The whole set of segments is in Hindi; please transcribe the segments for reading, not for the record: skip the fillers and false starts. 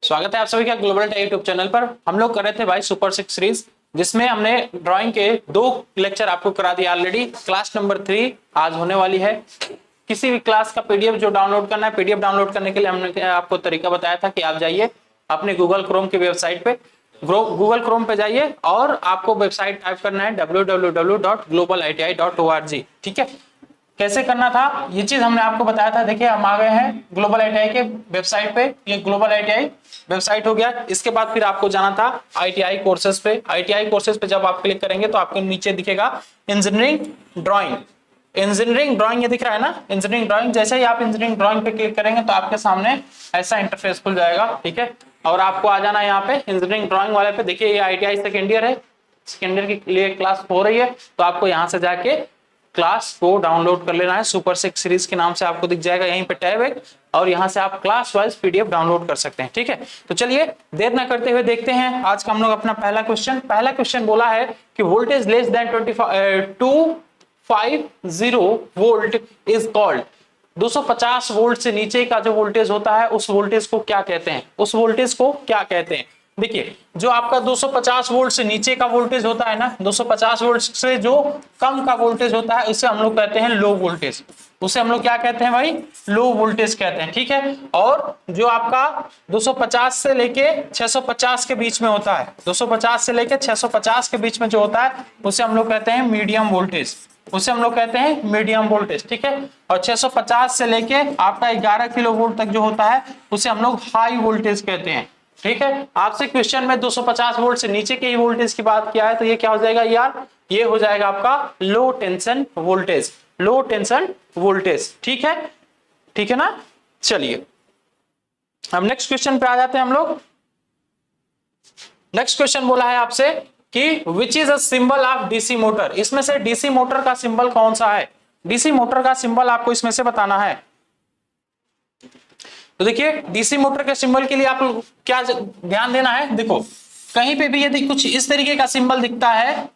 स्वागत है आप सभी का ग्लोबल टेक यूट्यूब चैनल पर। हम लोग कर रहे थे भाई सुपर 6 सीरीज, जिसमें हमने ड्राइंग के 2 लेक्चर आपको करा दिया ऑलरेडी। क्लास नंबर 3 आज होने वाली है। किसी भी क्लास का पीडीएफ जो डाउनलोड करना है, पीडीएफ डाउनलोड करने के लिए हमने आपको तरीका बताया था कि आप जाइए अपने गूगल क्रोम की वेबसाइट पे, गूगल क्रोम पे जाइए और आपको वेबसाइट टाइप करना है www.globaliti.org। ठीक है, कैसे करना था ये चीज हमने आपको बताया था। देखिए हम आ गए हैं ग्लोबल आईटीआई के वेबसाइट पे। ये ग्लोबल आईटीआई वेबसाइट हो गया। इसके बाद फिर आपको जाना था आईटीआई कोर्सेज पे। आईटीआई कोर्सेज पे जब आप क्लिक करेंगे तो आपके नीचे दिखेगा इंजीनियरिंग ड्राइंग। इंजीनियरिंग ड्राइंग ये दिख रहा है ना, इंजीनियरिंग ड्राइंग। जैसे ही आप इंजीनियरिंग ड्राइंग पे क्लिक करेंगे तो आपके सामने ऐसा इंटरफेस खुल जाएगा। ठीक है, और आपको आ जाना है यहाँ पे इंजीनियरिंग ड्राइंग वाले पे। देखिए ये आईटीआई सेकेंड ईयर है, सेकेंड ईयर के लिए क्लास हो रही है, तो आपको यहाँ से जाके क्लास को डाउनलोड कर लेना है। सुपर 6 सीरीज के नाम से आपको दिख जाएगा यहीं पे टैब है, और यहां से आप क्लास वाइज पीडीएफ डाउनलोड कर सकते हैं। ठीक है, तो चलिए देर ना करते हुए देखते हैं आज का हम लोग अपना पहला क्वेश्चन बोला है कि voltage less than 250 volt is called. 250 volt से नीचे का जो वोल्टेज होता है उस वोल्टेज को क्या कहते हैं, उस वोल्टेज को क्या कहते हैं। देखिए जो आपका 250 वोल्ट से नीचे का वोल्टेज होता है ना, 250 वोल्ट से जो कम का वोल्टेज होता है उसे हम लोग कहते हैं लो वोल्टेज। उसे हम लोग क्या कहते हैं भाई, लो वोल्टेज कहते हैं। ठीक है, और जो आपका 250 से लेके 650 के बीच में होता है, 250 से लेके 650 के बीच में जो होता है उसे हम लोग कहते हैं मीडियम वोल्टेज। उसे हम लोग कहते हैं मीडियम वोल्टेज। ठीक है, और 650 से लेके आपका 11 किलो वोल्ट तक जो होता है उसे हम लोग हाई वोल्टेज कहते हैं। ठीक है, आपसे क्वेश्चन में 250 वोल्ट से नीचे के ही वोल्टेज की बात किया है, तो ये क्या हो जाएगा यार, ये हो जाएगा आपका लो टेंशन वोल्टेज, लो टेंशन वोल्टेज। ठीक है ना। चलिए अब नेक्स्ट क्वेश्चन पे आ जाते हैं हम लोग। नेक्स्ट क्वेश्चन बोला है आपसे कि which is a symbol of DC motor. इसमें से डीसी मोटर का सिंबल कौन सा है, डीसी मोटर का सिंबल आपको इसमें से बताना है। तो देखिए डीसी मोटर के सिंबल के लिए आप क्या ध्यान देना है, देखो कहीं पे भी यदि कुछ इस तरीके का सिंबल दिखता है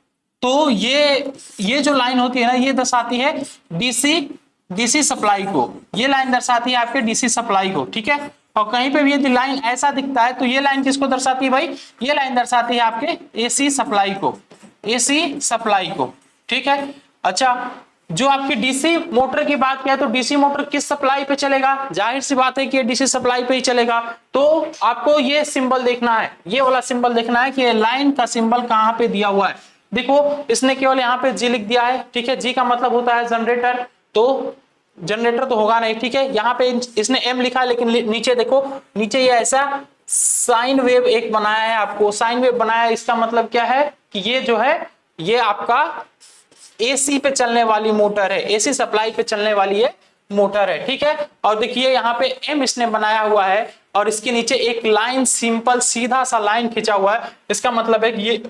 तो ये जो लाइन होती है ना, ये दर्शाती है डीसी सप्लाई को। ये लाइन दर्शाती है आपके डीसी सप्लाई को। ठीक है, और कहीं पे भी यदि लाइन ऐसा दिखता है तो ये लाइन किसको दर्शाती है भाई, ये लाइन दर्शाती है आपके एसी सप्लाई को, एसी सप्लाई को। ठीक है, अच्छा जो आपकी डीसी मोटर की बात किया तो डीसी मोटर किस सप्लाई पे चलेगा, जाहिर सी बात है कि डीसी सप्लाई पे ही चलेगा। तो आपको ये सिंबल देखना है, ये वाला सिंबल देखना है कि ये लाइन का सिंबल कहां पे दिया हुआ है। देखो इसने केवल यहाँ पे जी लिख दिया है। ठीक है, जी का मतलब होता है जनरेटर, तो जनरेटर तो होगा नहीं। ठीक है, यहाँ पे इसने एम लिखा है, लेकिन नीचे देखो, नीचे ये ऐसा साइन वेव एक बनाया है, आपको साइन वेव बनाया है। इसका मतलब क्या है कि ये जो है ये आपका एसी पे चलने वाली मोटर है, एसी सप्लाई पे चलने वाली ये मोटर है। ठीक है, और देखिए यहाँ पे एम इसने बनाया हुआ है और इसके नीचे एक लाइन सिंपल सीधा सा लाइन खींचा हुआ है। इसका मतलब है कि ये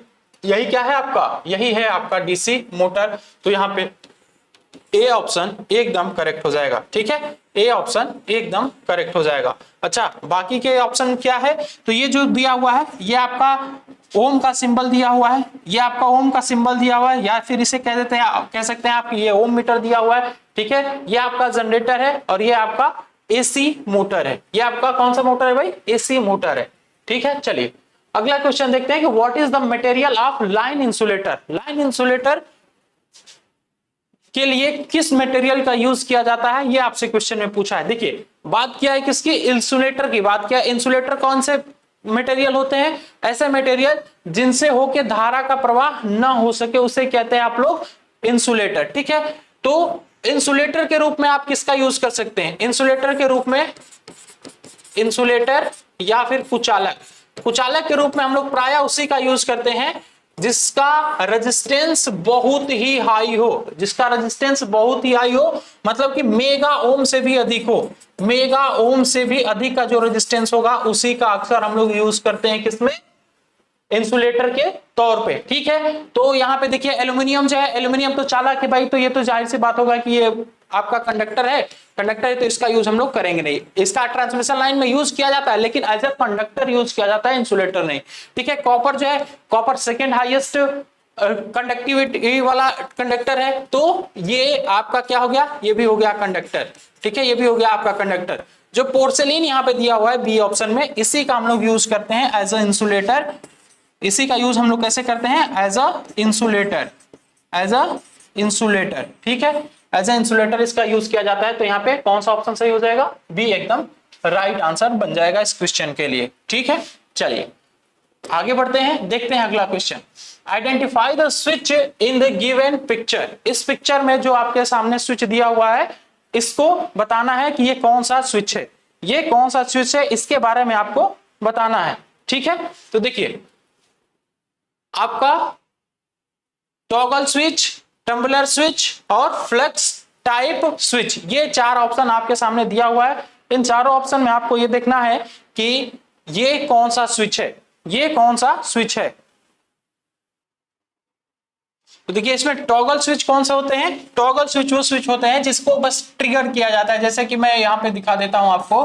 यही क्या है आपका, यही है आपका डीसी मोटर। तो यहाँ पे ए ऑप्शन एकदम करेक्ट हो जाएगा। ठीक है, ए ऑप्शन एकदम करेक्ट हो जाएगा। अच्छा बाकी के ऑप्शन क्या है, तो ये जो दिया हुआ है ये आपका ओम का सिंबल दिया हुआ है, ये आपका ओम का सिंबल दिया हुआ है, या फिर इसे कह सकते हैं आप ये ओम मीटर दिया हुआ है। ठीक है, ये आपका जनरेटर है और ये आपका एसी मोटर है। ये आपका कौन सा मोटर है भाई, एसी मोटर है। ठीक है, चलिए अगला क्वेश्चन देखते हैं कि what is the material of line insulator. Line insulator के लिए किस मटेरियल का यूज किया जाता है, ये आपसे क्वेश्चन में पूछा है। देखिए बात किया है किसकी, इंसुलेटर की बात किया। इंसुलेटर कौन से मटेरियल होते हैं, ऐसे मटेरियल जिनसे होके धारा का प्रवाह ना हो सके उसे कहते हैं आप लोग इंसुलेटर। ठीक है, तो इंसुलेटर के रूप में आप किसका यूज कर सकते हैं, इंसुलेटर के रूप में इंसुलेटर या फिर कुचालक। कुचालक के रूप में हम लोग प्रायः उसी का यूज करते हैं जिसका रेजिस्टेंस बहुत ही हाई हो, जिसका रेजिस्टेंस बहुत ही हाई हो, मतलब कि मेगा ओम से भी अधिक हो। मेगा ओम से भी अधिक का जो रेजिस्टेंस होगा उसी का अक्सर हम लोग यूज करते हैं किसमें, इंसुलेटर के तौर पे। ठीक है, तो यहाँ पे देखिए एल्यूमिनियम जो है, एल्यूमिनियम तो चालक है भाई, तो ये तो जाहिर सी बात होगा कि ये आपका कंडक्टर है, कंडक्टर है, तो इसका यूज हम लोग करेंगे नहीं। इसका ट्रांसमिशन लाइन में यूज किया जाता है लेकिन एज ए कंडक्टर यूज किया जाता है, इंसुलेटर नहीं। ठीक है, कॉपर जो है, कॉपर सेकेंड हाईएस्ट कंडक्टिविटी वाला कंडक्टर है, तो ये आपका क्या हो गया, ये भी हो गया कंडक्टर। ठीक है, ये भी हो गया आपका कंडक्टर। जो पोर्सेलिन यहाँ पे दिया हुआ है बी ऑप्शन में, इसी का हम लोग यूज करते हैं एज अ इंसुलेटर। इसी का यूज हम लोग कैसे करते हैं? As a insulator, as a insulator, ठीक है, एज अ इंसुलेटर इसका यूज किया जाता है। तो यहाँ पे कौन सा ऑप्शन सही हो जाएगा? बी एकदम राइट आंसर बन जाएगा इस क्वेश्चन के लिए, ठीक है। चलिए आगे बढ़ते हैं, देखते हैं अगला question. Identify the switch in the given picture. इस पिक्चर में जो आपके सामने स्विच दिया हुआ है, इसको बताना है कि ये कौन सा स्विच है, ये कौन सा स्विच है, इसके बारे में आपको बताना है, ठीक है। तो देखिए आपका टॉगल स्विच, टम्बलर स्विच और फ्लक्स टाइप स्विच, ये चार ऑप्शन आपके सामने दिया हुआ है। इन चारों ऑप्शन में आपको ये देखना है कि ये कौन सा स्विच है, ये कौन सा स्विच है। तो देखिए इसमें टॉगल स्विच कौन से होते हैं? टॉगल स्विच वो स्विच होते हैं जिसको बस ट्रिगर किया जाता है, जैसे कि मैं यहां पे दिखा देता हूं आपको,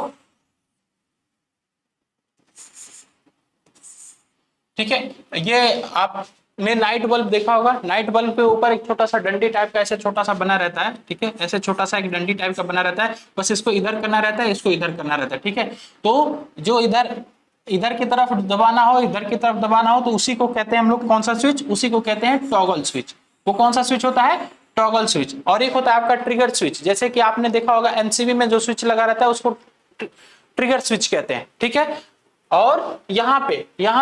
ठीक है। ये आपने नाइट बल्ब देखा होगा, नाइट बल्ब के ऊपर एक छोटा सा डंडी टाइप का ऐसे छोटा सा बना रहता है, ठीक है, ऐसे छोटा सा एक डंडी टाइप का बना रहता है, बस इसको इधर करना रहता है, इसको इधर करना रहता है, ठीक है। तो जो इधर इधर की तरफ दबाना हो, इधर की तरफ दबाना हो, तो उसी को कहते हैं हम लोग कौन सा स्विच? उसी को कहते हैं टॉगल स्विच। वो कौन सा स्विच होता है? Toggle switch. और एक होता है आपका ट्रिगर स्विच, जैसे कि आपने देखा होगा एमसीबी में जो स्विच लगा रहता है उसको ट्रिगर स्विच कहते हैं, ठीक है। और यहाँ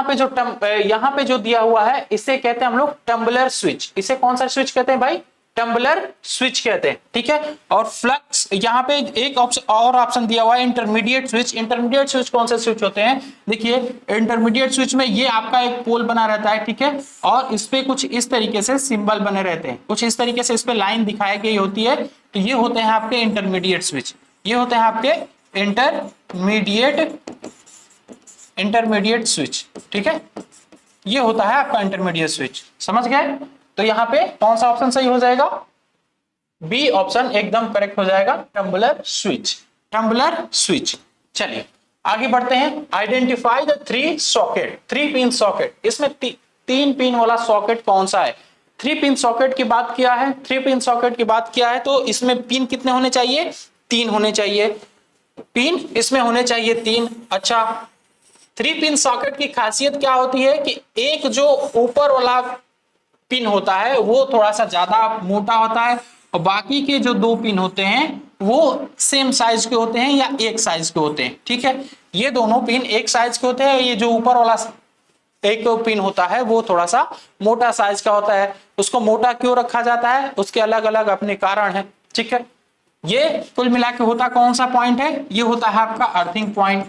पे जो दिया हुआ है इसे कहते हैं हम लोग टम्बलर स्विच। इसे कौन सा स्विच कहते हैं भाई? टम्बलर स्विच कहते हैं, ठीक है। और फ्लक्स, यहाँ पे एक ऑप्शन दिया हुआ है इंटरमीडिएट स्विच। इंटरमीडिएट स्विच कौन से स्विच होते हैं? देखिए इंटरमीडिएट स्विच में ये आपका एक पोल बना रहता है, ठीक है, और इस पे कुछ इस तरीके से सिंबल बने रहते हैं, कुछ इस तरीके से इस पे लाइन दिखाई गई होती है। तो ये होते हैं आपके इंटरमीडिएट स्विच, ये होते हैं आपके इंटरमीडिएट स्विच, ठीक है। ये होता है आपका इंटरमीडिएट स्विच, समझ गए। तो यहाँ पे कौन सा ऑप्शन सही हो जाएगा? बी ऑप्शन एकदम करेक्ट हो जाएगा, टम्बलर स्विच, टम्बलर स्विच। चलिए आगे बढ़ते हैं। Identify the three socket, three pin socket. इसमें तीन पिन वाला सॉकेट कौन सा है? थ्री पिन सॉकेट की बात किया है, थ्री पिन सॉकेट की बात किया है, तो इसमें पिन कितने होने चाहिए? तीन होने चाहिए, पिन इसमें होने चाहिए तीन। अच्छा, थ्री पिन सॉकेट की खासियत क्या होती है कि एक जो ऊपर वाला पिन होता है वो थोड़ा सा ज्यादा मोटा होता है, और बाकी के जो दो पिन होते हैं वो सेम साइज के होते हैं या एक साइज के होते हैं, ठीक है। ये दोनों पिन एक साइज के होते हैं, ये जो ऊपर वाला एक पिन होता है वो थोड़ा सा मोटा साइज का होता है। उसको मोटा क्यों रखा जाता है? उसके अलग अलग अपने कारण है, ठीक है। ये कुल मिला के होता कौन सा पॉइंट है? ये होता है आपका अर्थिंग पॉइंट,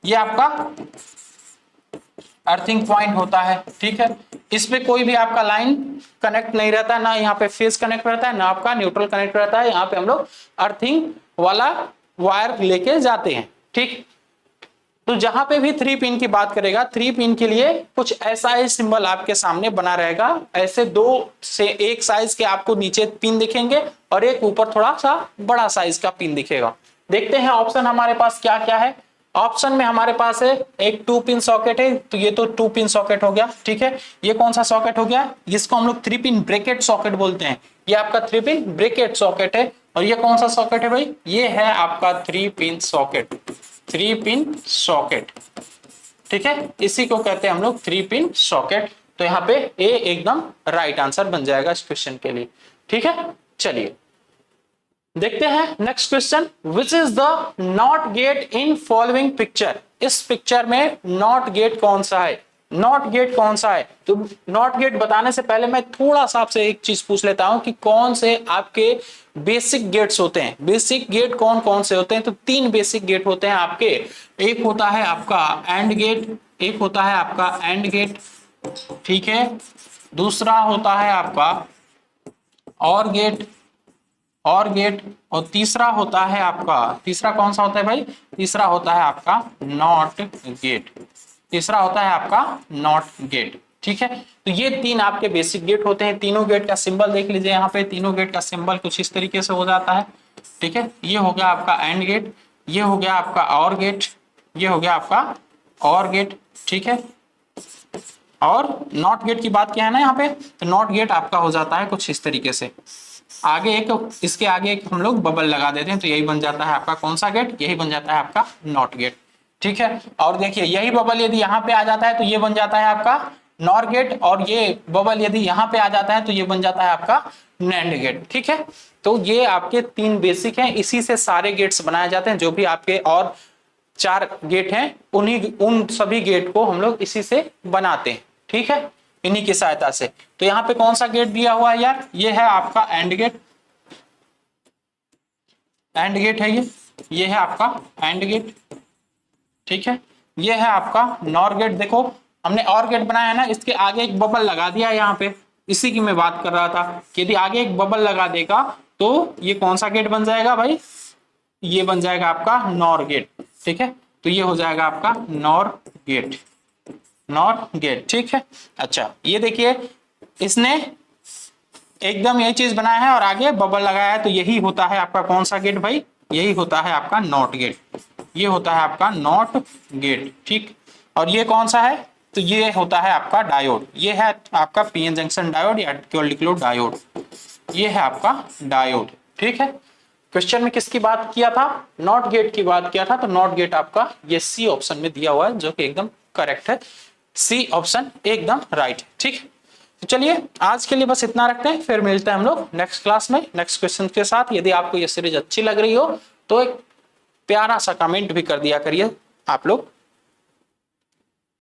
ये आपका अर्थिंग पॉइंट होता है, ठीक है। इसमें कोई भी आपका लाइन कनेक्ट नहीं रहता, ना यहाँ पे फेस कनेक्ट रहता है, ना आपका न्यूट्रल कनेक्ट रहता है। यहाँ पे हम लोग अर्थिंग वाला वायर लेके जाते हैं, ठीक। तो जहां पे भी थ्री पिन की बात करेगा, थ्री पिन के लिए कुछ ऐसा ही सिंबल आपके सामने बना रहेगा। ऐसे दो से एक साइज के आपको नीचे पिन दिखेंगे और एक ऊपर थोड़ा सा बड़ा साइज का पिन दिखेगा। देखते हैं ऑप्शन हमारे पास क्या क्या है। ऑप्शन में हमारे पास है एक टू पिन सॉकेट है, तो ये तो टू पिन सॉकेट हो गया, ठीक है। ये कौन सा सॉकेट हो गया? जिसको हम लोग थ्री पिन ब्रेकेट सॉकेट बोलते हैं, ये आपका थ्री पिन ब्रेकेट सॉकेट है। और ये कौन सा सॉकेट है भाई? ये है आपका three pin socket, three pin socket, ठीक है। इसी को कहते हैं हम लोग थ्री पिन सॉकेट। तो यहाँ पे ए एकदम राइट आंसर बन जाएगा इस क्वेश्चन के लिए, ठीक है। चलिए देखते हैं next question. Which is the not get in following picture. इस पिक्चर में नॉट गेट कौन सा है? नॉट गेट कौन सा है? तो नॉट गेट बताने से पहले मैं थोड़ा सा आपसे एक चीज पूछ लेता हूं कि कौन से आपके बेसिक गेट्स होते हैं। बेसिक गेट कौन कौन से होते हैं? तो तीन बेसिक गेट होते हैं आपके। एक होता है आपका एंड गेट, एक होता है आपका एंड गेट, ठीक है। दूसरा होता है आपका और गेट, और गेट, और तीसरा होता है आपका, तीसरा कौन सा होता है भाई? तीसरा होता है आपका नॉट गेट, तीसरा होता है आपका नॉट गेट, ठीक है। तो ये तीन आपके बेसिक गेट होते हैं। तीनों गेट का सिंबल देख लीजिए, यहाँ पे तीनों गेट का सिंबल कुछ इस तरीके से हो जाता है, ठीक है। ये हो गया आपका एंड गेट, ये हो गया आपका और गेट, ये हो गया आपका और गेट, ठीक है। और नॉट गेट की बात क्या है ना यहाँ पे, तो नॉट गेट आपका हो जाता है कुछ इस तरीके से, आगे एक, इसके आगे एक हम लोग बबल लगा देते हैं, तो यही बन जाता है आपका कौन सा गेट, यही बन जाता है आपका नॉट गेट। ठीक है, और देखिए यही बबल यदि यहाँ पे आ जाता है तो ये बन जाता है आपका नॉर गेट, और ये बबल यदि यहाँ पे आ जाता है तो ये बन जाता है आपका नैंड गेट। ठीक है, तो ये आपके 3 बेसिक हैं, इसी से सारे गेट्स बनाए जाते हैं, जो भी आपके और 4 गेट हैं उन सभी गेट को हम लोग इसी से बनाते हैं। ठीक है, इन्हीं की सहायता से। तो यहाँ पे कौन सा गेट दिया हुआ है यार, ये है आपका एंड गेट, एंड गेट है ये है आपका एंड गेट। ठीक है, ये है आपका नॉर गेट। देखो हमने और गेट बनाया है ना, इसके आगे एक बबल लगा दिया यहाँ पे, इसी की मैं बात कर रहा था कि यदि आगे एक बबल लगा देगा तो ये कौन सा गेट बन जाएगा भाई, ये बन जाएगा आपका नॉर गेट। ठीक है, तो ये हो जाएगा आपका नॉर गेट, नॉर गेट। ठीक है, अच्छा ये देखिए इसने एकदम यही चीज बनाया है और आगे बबल लगाया है, तो यही होता है आपका कौन सा गेट भाई, यही होता है आपका नॉट गेट, ये होता है आपका नॉट गेट। ठीक, और ये कौन सा है, तो ये होता है आपका डायोड, ये है आपका पीएन जंक्शन डायोड या लिख लो डायोड, ये है आपका डायोड। ठीक है, क्वेश्चन में किसकी बात किया था, नॉट गेट की बात किया था, तो नॉट गेट आपका ये सी ऑप्शन में दिया हुआ है, जो कि एकदम करेक्ट है, सी ऑप्शन एकदम राइट है। ठीक, तो चलिए आज के लिए बस इतना रखते हैं, फिर मिलते हैं हम लोग नेक्स्ट क्लास में नेक्स्ट क्वेश्चन के साथ। यदि आपको ये सीरीज अच्छी लग रही हो तो एक प्यारा सा कमेंट भी कर दिया करिए आप लोग।